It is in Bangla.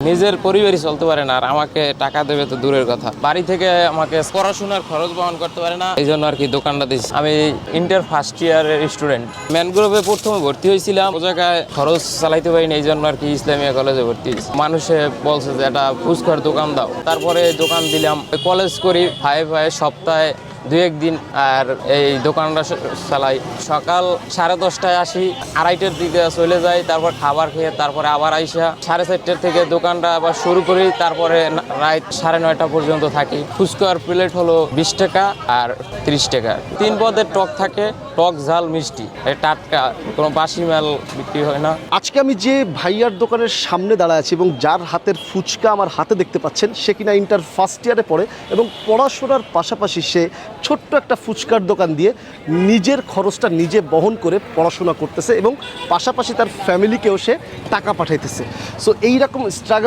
নিজের পরিবারই চলতে পারে না, আর আমাকে টাকা দেবে তো দূরের কথা, বাড়ি থেকে আমাকে পড়াশোনার খরচ বহন করতে পারে না, এই জন্য আর কি দোকানটা দিচ্ছি। আমি ইন্টার ফার্স্ট ইয়ারের স্টুডেন্ট। ম্যানগ্রোভে প্রথমে ভর্তি হয়েছিলাম, ও জায়গায় খরচ চালাইতে পারিনি, এই জন্য আর কি ইসলামিয়া কলেজে ভর্তি হয়েছি। মানুষে বলছে যে একটা ফুচকার দোকান দাও, তারপরে দোকান দিলাম। কলেজ করি ভাই সপ্তাহে 2-1 দিন, আর এই দোকানটা চালাই। সকাল 10:30টায় আসি, 2:30টার দিকে চলে যাই, তারপর খাবার খেয়ে তারপরে আবার আইসা 4:30টার থেকে দোকানটা আবার শুরু করি, তারপরে রাত 9:30টা পর্যন্ত থাকি। ফুচকার প্লেট হলো 20 টাকা আর 30 টাকা। 3 পদের টক থাকে, টক ঝাল মিষ্টি, টাটকা, কোনো বাসি মাল বিক্রি হয় না। আজকে আমি যে ভাইয়ার দোকানের সামনে দাঁড়ায় আছি এবং যার হাতের ফুচকা আমার হাতে দেখতে পাচ্ছেন, সে কিনা ইন্টার ফার্স্ট ইয়ারে পড়ে এবং পড়াশোনার পাশাপাশি সে ছোট্ট একটা ফুচকার দোকান দিয়ে নিজের খরচটা নিজে বহন করে পড়াশোনা করতেছে এবং পাশাপাশি তার ফ্যামিলিকেও সে টাকা পাঠাইতেছে। সো এইরকম স্ট্রাগল